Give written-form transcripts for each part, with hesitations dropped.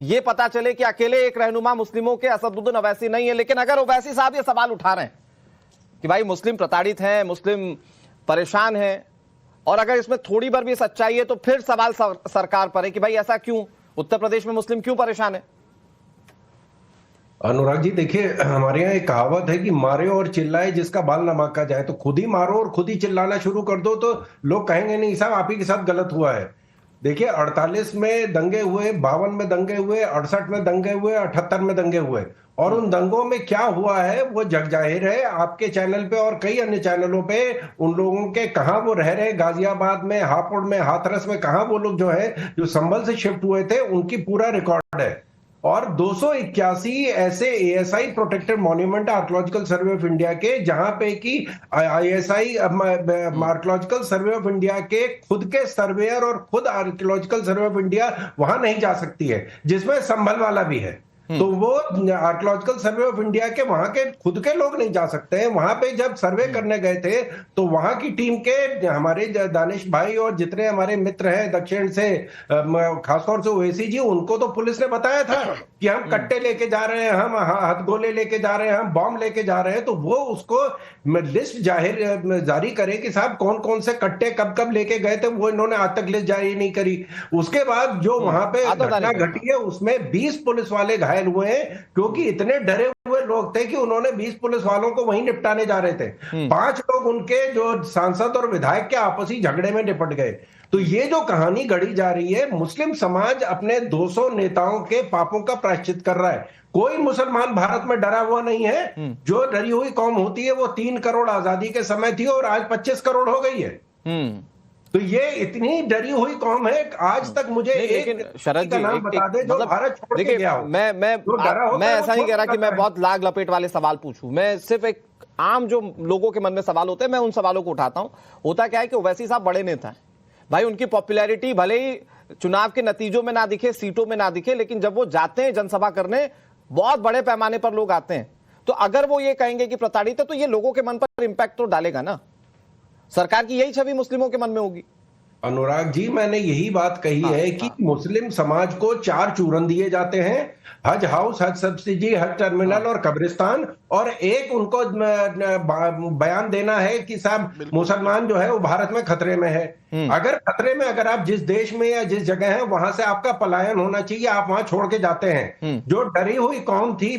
ये पता चले कि अकेले एक रहनुमा मुस्लिमों के असदुद्दीन ओवैसी नहीं है। लेकिन अगर ओवैसी साहब ये सवाल उठा रहे हैं कि भाई मुस्लिम प्रताड़ित हैं, मुस्लिम परेशान हैं, और अगर इसमें थोड़ी बार भी सच्चाई है तो फिर सवाल सरकार पर है कि भाई ऐसा क्यों, उत्तर प्रदेश में मुस्लिम क्यों परेशान है? अनुराग जी देखिए, हमारे यहाँ एक कहावत है कि मारे और चिल्लाए जिसका बाल न बांका जाए। तो खुद ही मारो और खुद ही चिल्लाना शुरू कर दो तो लोग कहेंगे नहीं साहब आप ही के साथ गलत हुआ है। देखिए 48 में दंगे हुए, 52 में दंगे हुए, 68 में दंगे हुए, 78 में दंगे हुए, और उन दंगों में क्या हुआ है वो जग जाहिर है। आपके चैनल पे और कई अन्य चैनलों पे उन लोगों के कहां वो रह रहे, गाजियाबाद में, हापुड़ में, हाथरस में, कहां वो लोग जो है जो संभल से शिफ्ट हुए थे उनकी पूरा रिकॉर्ड है। और 281 ऐसे ASI protected monument archaeological survey of India के, जहां पे कि ISI archaeological survey of India के खुद के सर्वेयर और खुद आर्कियोलॉजिकल सर्वे ऑफ इंडिया वहां नहीं जा सकती है, जिसमें संभल वाला भी है। तो वो आर्कियोलॉजिकल सर्वे ऑफ इंडिया के वहां के खुद के लोग नहीं जा सकते हैं। वहां पे जब सर्वे करने गए थे तो वहां की टीम के हमारे दानिश भाई और जितने हमारे मित्र हैं दक्षिण से, खासतौर से ओवैसी जी, उनको तो पुलिस ने बताया था कि हम कट्टे लेके जा रहे हैं, हम हथगोले लेके जा रहे हैं, हम बॉम्ब लेके जा रहे हैं। तो वो उसको लिस्ट जारी करे कि साहब कौन कौन से कट्टे कब कब लेके गए थे, वो इन्होंने आज तक लिस्ट जारी नहीं करी। उसके बाद जो वहां पे घटना घटी है उसमें 20 पुलिस वाले घायल हुए हैं, क्योंकि इतने डरे हुए लोग थे कि उन्होंने 20 पुलिस वालों को वहीं निपटाने जा रहे थे। 5 लोग उनके जो सांसद और विधायक के आपसी झगड़े में निपट गए। तो ये जो कहानी गढ़ी जा रही है, मुस्लिम समाज अपने 200 नेताओं के पापों का प्रायश्चित कर रहा है। कोई मुसलमान भारत में डरा हुआ नहीं है। जो डरी हुई कौम होती है वो 3 करोड़ आजादी के समय थी और आज 25 करोड़ हो गई है। तो ये इतनी डरी हुई कौम है, आज तक मुझे एक शरद का जी नाम बता दे जो मतलब भारत छोड़ के गया हो। मैं ऐसा नहीं कह रहा कि मैं बहुत लाग लपेट वाले सवाल पूछूं, मैं सिर्फ एक आम जो लोगों के मन में सवाल होते हैं मैं उन सवालों को उठाता हूं। होता क्या है कि ओवैसी साहब बड़े नेता हैं भाई, उनकी पॉपुलैरिटी भले ही चुनाव के नतीजों में ना दिखे, सीटों में ना दिखे, लेकिन जब वो जाते हैं जनसभा करने बहुत बड़े पैमाने पर लोग आते हैं। तो अगर वो ये कहेंगे कि प्रताड़ित है तो ये लोगों के मन पर इंपैक्ट तो डालेगा ना। सरकार की यही छवि मुस्लिमों के मन में होगी। अनुराग जी मैंने यही बात कही है कि मुस्लिम समाज को 4 चूरन दिए जाते हैं, हज हाउस, हज सब्सिडी, हज टर्मिनल और कब्रिस्तान, और एक उनको बयान देना है कि साहब मुसलमान जो है वो भारत में खतरे में है। अगर खतरे में, अगर आप जिस देश में या जिस जगह है वहां से आपका पलायन होना चाहिए, आप वहां छोड़ के जाते हैं। जो डरी हुई कौम थी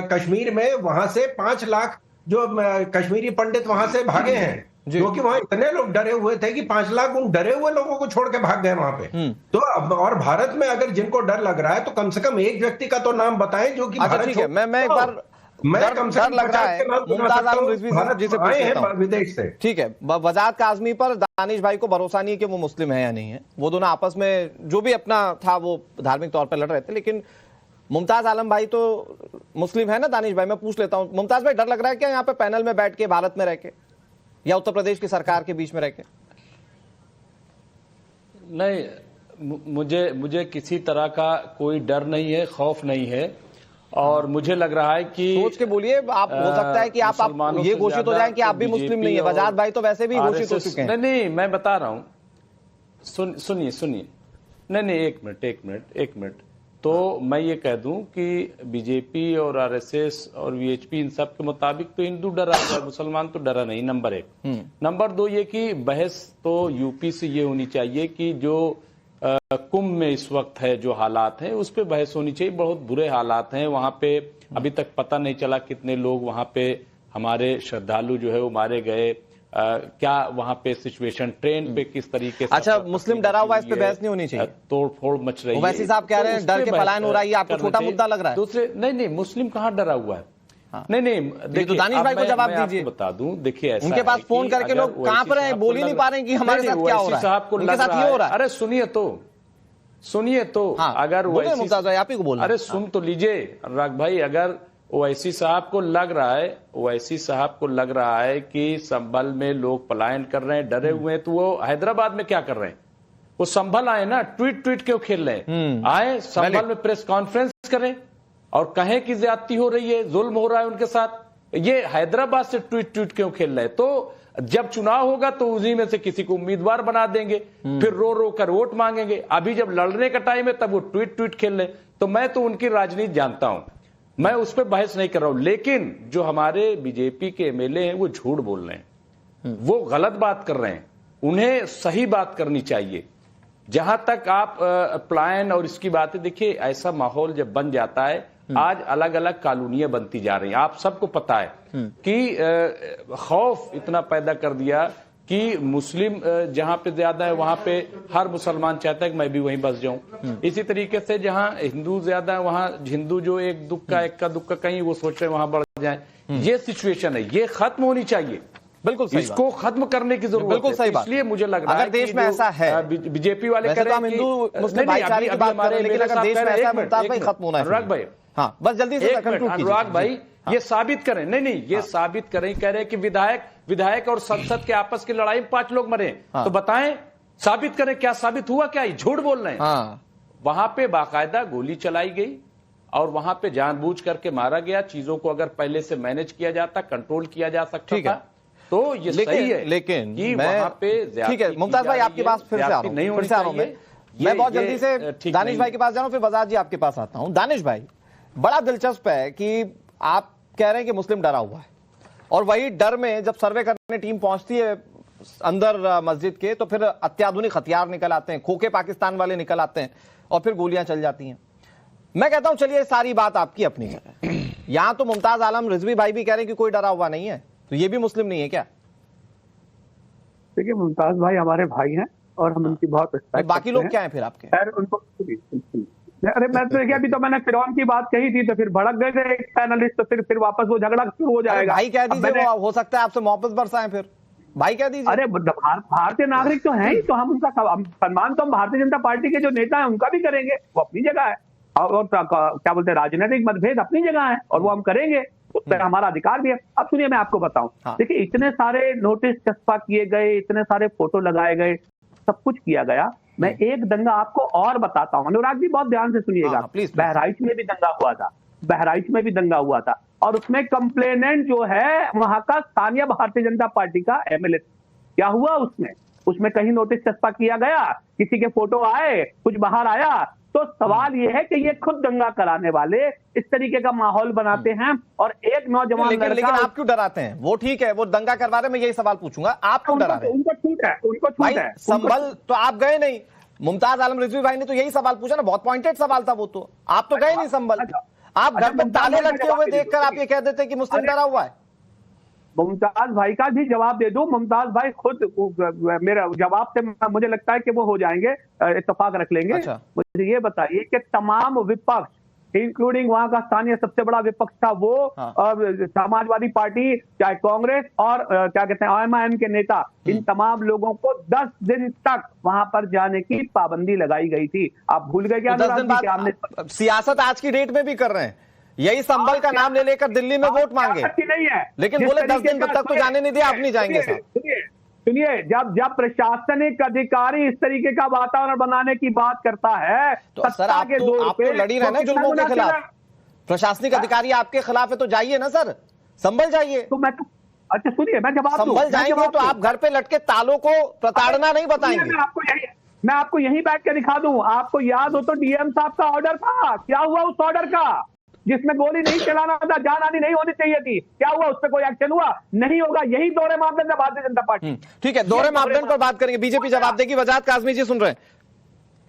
कश्मीर में, वहां से 5 लाख जो कश्मीरी पंडित वहां से भागे हैं, क्योंकि वहां इतने लोग डरे हुए थे कि 5 लाख उन डरे हुए लोगों को छोड़ के भाग गए वहां पे। तो अब और भारत में अगर जिनको डर लग रहा है तो कम से कम एक व्यक्ति का तो नाम बताएं जो कि भारत ठीक है, मैं एक बार कम से कम लग रहा है मुमताज आलम रिजवी साहब जी से पूछ लेता हूं विदेश से। ठीक है, वजाद काज़मी पर दानिश भाई को भरोसा नहीं है कि वो मुस्लिम है या नहीं है। वो दोनों आपस में जो भी अपना था वो धार्मिक तौर पर लड़ रहे थे, लेकिन मुमताज आलम भाई तो मुस्लिम है ना। दानिश भाई मैं पूछ लेता हूं, मुमताज भाई डर लग रहा है क्या यहाँ पे पैनल में बैठ के भारत में रह के या उत्तर प्रदेश की सरकार के बीच में रह के? नहीं, मुझे किसी तरह का कोई डर नहीं है, खौफ नहीं है। और मुझे लग रहा है कि सोच के बोलिए, आप हो सकता है कि आप ये घोषित हो जाए कि आप भी मुस्लिम नहीं है। वजाद भाई तो वैसे भी घोषित हो चुके हैं। नहीं, मैं बता रहा हूं, सुनिए। नहीं, एक मिनट। तो मैं ये कह दूं कि बीजेपी और आरएसएस और वीएचपी इन सब के मुताबिक तो हिंदू डरा है, मुसलमान तो डरा नहीं, नंबर 1। नंबर 2 ये कि बहस तो यूपी से ये होनी चाहिए कि जो कुंभ में इस वक्त है जो हालात हैं उस पे बहस होनी चाहिए। बहुत बुरे हालात हैं वहां पे, अभी तक पता नहीं चला कितने लोग वहां पे हमारे श्रद्धालु जो है वो मारे गए, क्या वहां पे सिचुएशन ट्रेन पे किस तरीके से। अच्छा, मुस्लिम डरा हुआ, इस पे बहस नहीं होनी चाहिए, तोड़ फोड़ मच रही है। वैसे साहब कह रहे हैं डर के पलायन हो रहा है, आपको छोटा मुद्दा लग रहा है? दूसरे नहीं, मुस्लिम कहाँ डरा हुआ है? नहीं, देखिए तो दानिश भाई को जवाब दीजिए। बता दूं, देखिए ऐसा उनके पास फोन करके लोग कहां पर हैं, बोल ही नहीं पा रहे हैं कि हमारे साथ क्या हो रहा है, साहब को उनके साथ ये हो रहा है। अरे सुनिए तो अगर मुमताज भाई आप ही को बोलना, अरे सुन तो लीजिए अनुराग भाई, अगर ओवैसी साहब को लग रहा है कि संभल में लोग पलायन कर रहे हैं, डरे हुए हैं, तो वो हैदराबाद में क्या कर रहे हैं? वो संभल आए ना, ट्वीट क्यों खेल रहे हैं? आए संभल में प्रेस कॉन्फ्रेंस करें और कहें कि ज्यादती हो रही है, जुल्म हो रहा है उनके साथ। ये हैदराबाद से ट्वीट क्यों खेल रहे हैं? तो जब चुनाव होगा तो उसी में से किसी को उम्मीदवार बना देंगे, फिर रो कर वोट मांगेंगे। अभी जब लड़ने का टाइम है तब वो ट्वीट खेल रहे। तो मैं तो उनकी राजनीति जानता हूं, मैं उस पर बहस नहीं कर रहा हूं। लेकिन जो हमारे बीजेपी के एमएलए हैं वो झूठ बोल रहे हैं, वो गलत बात कर रहे हैं, उन्हें सही बात करनी चाहिए। जहां तक आप प्लान और इसकी बातें, देखिए ऐसा माहौल जब बन जाता है, आज अलग अलग कॉलोनियां बनती जा रही हैं, आप सबको पता है कि खौफ इतना पैदा कर दिया कि मुस्लिम जहां पे ज्यादा है वहां पे हर मुसलमान चाहता है कि मैं भी वहीं बस जाऊं। इसी तरीके से जहां हिंदू ज्यादा है वहां हिंदू जो एक का दुख का कहीं वो सोच रहे वहां बढ़ जाए। ये सिचुएशन है, ये खत्म होनी चाहिए, बिल्कुल सही इसको खत्म करने की जरूरत बिल्कुल है। सही बात। इसलिए मुझे लग रहा है अगर देश में ऐसा है, बीजेपी वाले वैसे कह तो रहे हम हैं हिंदू मुस्लिम भाईचारे की बात कर रहे हैं, लेकिन अगर देश में ऐसा मुमताज भाई खत्म होना है। अनुराग भाई, हाँ बस जल्दी से अनुराग भाई, ये साबित करें, नहीं ये साबित करें, कह रहे हैं कि विधायक और संसद के आपस की लड़ाई में 5 लोग मरे, तो बताएं, साबित करें, क्या साबित हुआ, क्या झूठ बोल रहे हैं। वहां पे बाकायदा गोली चलाई गई और वहां पे जानबूझ करके मारा गया। चीजों को अगर पहले से मैनेज किया जाता, कंट्रोल किया जा सकता था, तो ये सही है। लेकिन वहां पे ठीक है मुमताज भाई, आपके पास फिर से आ रहा हूं मैं बहुत जल्दी से दानिश भाई के पास जा रहा हूं, फिर बजाज जी आपके पास आता हूं। दानिश भाई, बड़ा दिलचस्प है कि आप कह रहे हैं कि मुस्लिम डरा हुआ है, और वही डर में जब सर्वे करने टीम पहुंचती है अंदर मस्जिद के, तो फिर अत्याधुनिक हथियार निकल आते हैं, खोखे पाकिस्तान वाले निकल आते हैं, और फिर गोलियां चल जाती हैं। मैं कहता हूं चलिए सारी बात आपकी अपनी है, यहां तो मुमताज आलम रिजवी भाई भी कह रहे हैं कि कोई डरा हुआ नहीं है, तो ये भी मुस्लिम नहीं है क्या? देखिए, मुमताज भाई हमारे भाई हैं और हम उनकी बहुत रिस्पेक्ट। बाकी लोग क्या हैं फिर आपके? खैर उनको, अरे मैं तो देखिए, अभी तो मैंने फिरौन की बात कही थी, तो फिर भड़क गए थे एक पैनलिस्ट, तो फिर वापस वो झगड़ा शुरू हो जाएगा। भाई कह दीजिए, वो हो सकता है आपसे मोहब्बत बरसाएं, फिर भाई कह दीजिए। अरे भारतीय नागरिक तो है ही, तो हम उनका सम्मान तो हम भारतीय जनता पार्टी के जो नेता है उनका भी करेंगे, वो अपनी जगह है, और क्या बोलते हैं, राजनीतिक मतभेद अपनी जगह है और वो हम करेंगे, उस पर हमारा अधिकार भी है। अब सुनिए, मैं आपको बताऊं, देखिए इतने सारे नोटिस चस्पा किए गए, इतने सारे फोटो लगाए गए, सब कुछ किया गया। मैं एक दंगा आपको और बताता हूं, अनुराग जी बहुत ध्यान से सुनिएगा। बहराइच में भी दंगा हुआ था, बहराइच में भी दंगा हुआ था, और उसमें कंप्लेनेंट जो है वहां का स्थानीय भारतीय जनता पार्टी का एमएलए। क्या हुआ उसमें कहीं नोटिस चस्पा किया गया, किसी के फोटो आए, कुछ बाहर आया, तो सवाल यह है कि ये खुद दंगा कराने वाले इस तरीके का माहौल बनाते हैं, और एक नौजवान लेकिन आप क्यों डराते हैं? वो ठीक है, वो दंगा करवा रहे, मैं यही सवाल पूछूंगा, आप क्यों डरा रहे हैं? उनको छूट है, संभल तो आप गए नहीं, मुमताज आलम रिजवी भाई ने तो यही सवाल पूछा ना, बहुत पॉइंटेड सवाल था वो, तो आप तो गए नहीं संभल। आप घर पर ताले लटके हुए देखकर आप ये कह देते कि मुस्लिम डरा हुआ है। मुमताज भाई का भी जवाब दे दूं, मुमताज भाई खुद मेरा जवाब से मुझे लगता है कि वो हो जाएंगे, इत्तेफाक रख लेंगे। अच्छा। मुझे ये बताइए कि तमाम विपक्ष, इंक्लूडिंग वहां का स्थानीय सबसे बड़ा विपक्ष था वो, समाजवादी पार्टी, चाहे कांग्रेस और क्या कहते हैं एमआईएम के नेता, इन तमाम लोगों को 10 दिन तक वहां पर जाने की पाबंदी लगाई गई थी। आप भूल गए क्या? 10 दिन बाद सियासत आज की डेट में भी कर रहे हैं, यही संभल का नाम ले लेकर दिल्ली में वोट मांगे, नहीं है, लेकिन बोले 10 दिन तक तो जाने नहीं दिया, आप नहीं जाएंगे सर। सुनिए, जब प्रशासनिक अधिकारी इस तरीके का वातावरण बनाने की बात करता है, तो सर आप तो लड़ी रहे ना जुल्मों के खिलाफ, प्रशासनिक अधिकारी आपके खिलाफ है, तो जाइए ना सर, संभल जाइए। तो मैं अच्छा सुनिए, मैं जवाब संभल जाएंगे तो आप घर पे लटके तालों को प्रताड़ना नहीं बताएंगे। मैं आपको यहीं बैठ के दिखा दूं, आपको याद हो तो डीएम साहब का ऑर्डर था, क्या हुआ उस ऑर्डर का, जिसमें गोली नहीं चलाना था, जान हानि नहीं होनी चाहिए थी, क्या हुआ? उस पर कोई एक्शन हुआ? नहीं होगा। यही दोहरे मापदंड है भारतीय जनता पार्टी। ठीक है, दोहरे मापदंड पर बात करेंगे, बीजेपी जवाब देगी। वजाहत काज़मी जी सुन रहे हैं,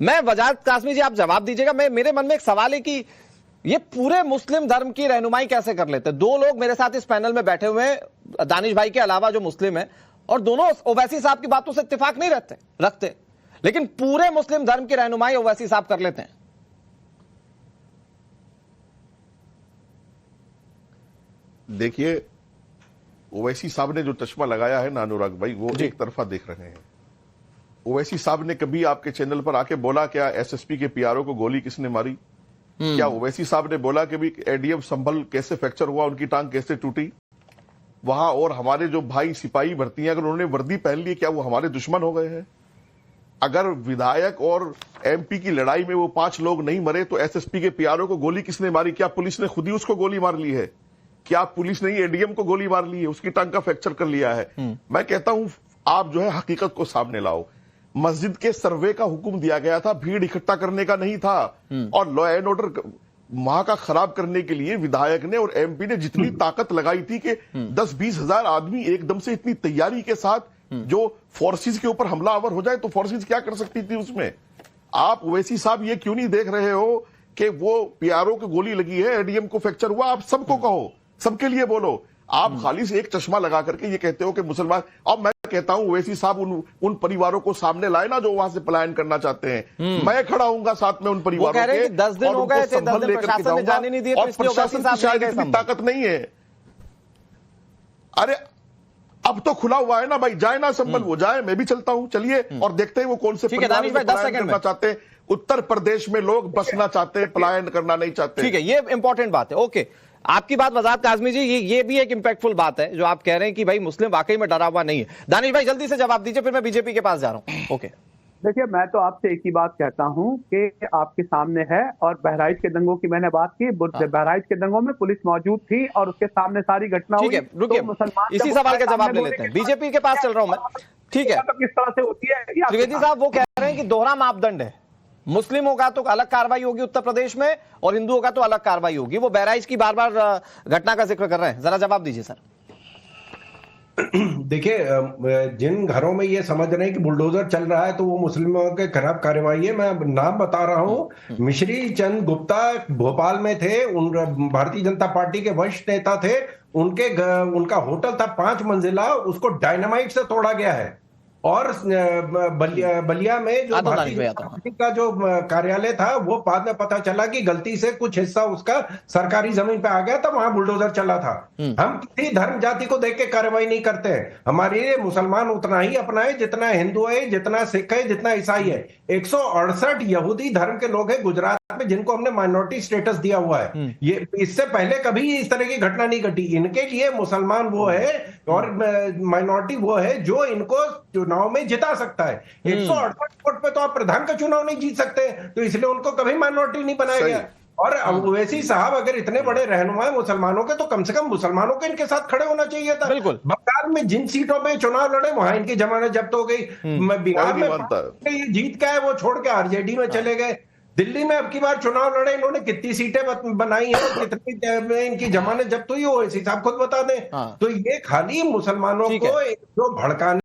मैं वजाहत काज़मी जी आप जवाब दीजिएगा। मेरे मन में एक सवाल है कि ये पूरे मुस्लिम धर्म की रहनुमाई कैसे कर लेते हैं? 2 लोग मेरे साथ इस पैनल में बैठे हुए हैं, दानिश भाई के अलावा, जो मुस्लिम है, और दोनों ओवैसी साहब की बातों से इत्तेफाक नहीं रखते, लेकिन पूरे मुस्लिम धर्म की रहनुमाई ओवैसी साहब कर लेते हैं। देखिए, ओवैसी साहब ने जो चश्मा लगाया है ना अनुराग भाई, वो एक तरफा देख रहे हैं। ओवैसी साहब ने कभी आपके चैनल पर आके बोला क्या एसएसपी के पीआरओ को गोली किसने मारी? क्या ओवैसी साहब ने बोला कि भी एडीएम संभल कैसे फ्रैक्चर हुआ, उनकी टांग कैसे टूटी वहां? और हमारे जो भाई सिपाही भर्ती हैं, अगर उन्होंने वर्दी पहन ली, क्या वो हमारे दुश्मन हो गए हैं? अगर विधायक और एमपी की लड़ाई में वो 5 लोग नहीं मरे, तो एसएसपी के पीआरओ को गोली किसने मारी? क्या पुलिस ने खुद ही उसको गोली मार ली है? क्या पुलिस ने एडीएम को गोली मार ली है, उसकी टांग का फ्रैक्चर कर लिया है? मैं कहता हूं आप जो है हकीकत को सामने लाओ। मस्जिद के सर्वे का हुक्म दिया गया था, भीड़ इकट्ठा करने का नहीं था। और लॉ एंड ऑर्डर वहां का खराब करने के लिए विधायक ने और एमपी ने जितनी ताकत लगाई थी कि 10-20 हजार आदमी एकदम से इतनी तैयारी के साथ जो फोर्सेस के ऊपर हमलावर हो जाए तो फोर्सेस क्या कर सकती थी उसमें। आप ओवैसी साहब ये क्यों नहीं देख रहे हो कि वो पीआरओ को गोली लगी है, एडीएम को फ्रैक्चर हुआ, आप सबको कहो, सबके लिए बोलो। आप खाली से एक चश्मा लगा करके ये कहते हो कि मुसलमान। अब मैं कहता हूं ओवैसी साहब उन परिवारों को सामने लाए ना जो वहां से पलायन करना चाहते हैं। मैं खड़ा हूंगा साथ में उन परिवारों के। 10 दिन हो गए थे, 10 दिन प्रशासन ने जाने नहीं दिए, तो और इसलिए प्रशासन की शायद इतनी ताकत नहीं है। अरे अब तो खुला हुआ है ना भाई, जाए ना संभल, वो जाए, मैं भी चलता हूं, चलिए और देखते हैं वो कौन से परिवार में पलायन करना चाहते हैं। उत्तर प्रदेश में लोग बसना चाहते हैं, पलायन करना नहीं चाहते। ठीक है, ये इंपॉर्टेंट बात है। ओके, आपकी बात वजाहत काज़मी जी, ये भी एक इंपैक्टफुल बात है जो आप कह रहे हैं कि भाई मुस्लिम वाकई में डरा हुआ नहीं है। दानिश भाई जल्दी से जवाब दीजिए, फिर मैं बीजेपी के पास जा रहा हूं। ओके, देखिए, मैं तो आपसे एक ही बात कहता हूं कि आपके सामने है, और बहराइच के दंगों की मैंने बात की। बहराइच के दंगों में पुलिस मौजूद थी और उसके सामने सारी घटना हुई। ठीक है, रुकिए, मुसलमान इसी सवाल का जवाब ले लेते हैं, बीजेपी के पास चल रहा हूं मैं। ठीक है, किस तरह से होती है त्रिवेदी साहब वो कह रहे हैं कि दोहरा मापदंड है, मुस्लिमों का तो अलग कार्रवाई होगी उत्तर प्रदेश में और हिंदुओं का तो अलग कार्रवाई होगी। वो बहराइच की बार बार घटना का जिक्र कर रहे हैं, जरा जवाब दीजिए सर। देखिए, जिन घरों में ये समझ रहे हैं कि बुलडोजर चल रहा है तो वो मुस्लिमों के खिलाफ कार्रवाई है, मैं नाम बता रहा हूं। मिश्री चंद गुप्ता भोपाल में थे, उन भारतीय जनता पार्टी के वरिष्ठ नेता थे। उनका होटल था 5 मंजिला, उसको डायनामाइट से तोड़ा गया है। और बलिया में जो भारतीय जनता पार्टी का जो कार्यालय था वो बाद में पता चला कि गलती से कुछ हिस्सा उसका सरकारी जमीन पे आ गया था, वहां बुलडोजर चला था। हम किसी धर्म जाति को देख के कार्रवाई नहीं करते हैं। हमारे मुसलमान उतना ही अपना है जितना हिंदू है, जितना सिख है, जितना ईसाई है। 168 यहूदी धर्म के लोग हैं गुजरात में जिनको हमने माइनॉरिटी स्टेटस दिया हुआ है। ये इससे पहले कभी इस तरह की घटना नहीं घटी। इनके लिए मुसलमान वो है और माइनॉरिटी वो है जो इनको चुनाव में जिता सकता है। 168 वोट पे तो आप प्रधान का चुनाव नहीं जीत सकते, तो इसलिए उनको कभी माइनॉरिटी नहीं बनाया गया। और ओवैसी साहब अगर इतने बड़े रहनुमा मुसलमानों के, तो कम से कम मुसलमानों के इनके साथ खड़े होना चाहिए था। बिल्कुल, बंगाल में जिन सीटों पे चुनाव लड़े वहां इनकी जमानत जब्त हो गई। बिहार में ये जीत क्या है, वो छोड़ के आरजेडी में चले गए। दिल्ली में अब की बार चुनाव लड़े, इन्होंने कितनी सीटें बनाई हैं, कितनी इनकी जमानत जब्त हुई, ओवैसी साहब खुद बता दें। तो ये खाली मुसलमानों को जो भड़काने